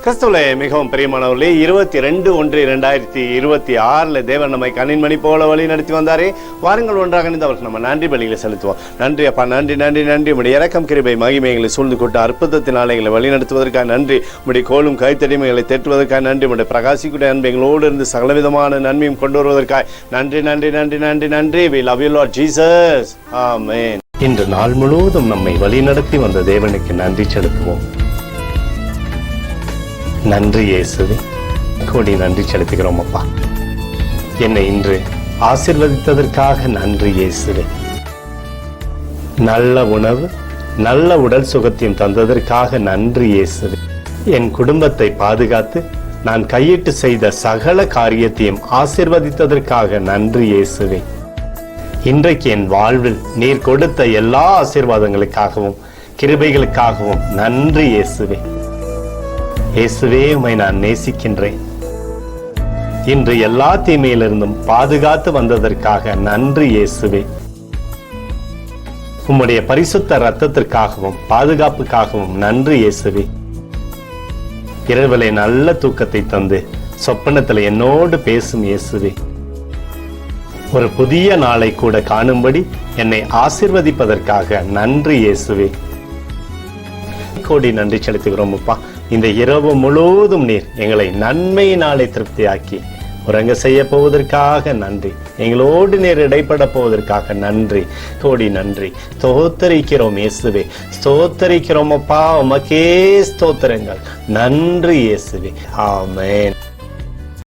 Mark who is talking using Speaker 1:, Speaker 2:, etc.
Speaker 1: கிறிஸ்துவிலே மிகவும் பிரியமானவர்களே, 22/1/2026 தேவன் நம்மை கண்ணின்மணி போல வழி நடத்தி வந்தாரே. வாருங்கள் ஒன்றாக இணைந்து அவருக்கு நம்ம நன்றி பலிகளை செலுத்துவோம். நன்றி அப்பா, நன்றி நன்றி நன்றி. உடைய இரக்கம் கிருபை மகிமை எங்களை சூழ்ந்து கொண்டு அற்புதத்தினால எங்களை வழி நடத்துவதற்காக நன்றி. உடைய கோலும் கைத்தடிமைகளை தேற்றுவதற்காக நன்றி. உடைய பிரகாசிக்கூடிய அன்பு எங்களோடு இருந்து சகலவிதமான நன்மையும் கொண்டு வருவதற்காக நன்றி நன்றி நன்றி நன்றி நன்றி. We love you Lord Jesus. Amen. இன்று நாள் முழுவதும் நம்மை வழி நடத்தி வந்த தேவனுக்கு நன்றி செலுத்துவோம். நன்றி இயேசுவே, கோடி நன்றி செலுத்துகிறோம் அப்பா. என்னை இன்று ஆசீர்வதித்ததற்காக நன்றி இயேசுவே. நல்ல உணவு, நல்ல உடல் சுகத்தையும் தந்ததற்காக நன்றி இயேசுவே. என் குடும்பத்தை பாதுகாத்து நான் கையிட்டு செய்த சகல காரியத்தையும் ஆசீர்வதித்ததற்காக நன்றி இயேசுவே. இன்றைக்கு என் வாழ்வில் நீர் கொடுத்த எல்லா ஆசீர்வாதங்களுக்காகவும் கிருபைகளுக்காகவும் நன்றி இயேசுவே. இயேசுவே, உம்மை நான் நேசிக்கின்றேன். இன்று எல்லா தீமையிலிருந்தும் பாதுகாத்து வந்ததற்காக நன்றி இயேசுவே. உம்முடைய பரிசுத்த இரத்தத்திற்காகவும் பாதுகாப்புக்காகவும் நன்றி இயேசுவே. இரவிலே நல்ல தூக்கத்தை தந்து சொப்பனத்தில் என்னோடு பேசும் இயேசுவே. ஒரு புதிய நாளை கூட காணும்படி என்னை ஆசீர்வதிப்பதற்காக நன்றி இயேசுவே. கோடி நன்றி செலுத்துகிறோம் அப்பா. இந்த இரவு முழுவதும் நீர் எங்களை நன்மையினாலே திருப்தியாக்கி உறங்க செய்ய போவதற்காக நன்றி. எங்களோடு நீர் இடைப்பட போவதற்காக நன்றி, கோடி நன்றி. ஸ்தோத்தரிக்கிறோம் இயேசுவே, ஸ்தோத்தரிக்கிறோம் அப்பா. உமக்கே ஸ்தோத்திரங்கள். நன்றி இயேசுவே. ஆமென்.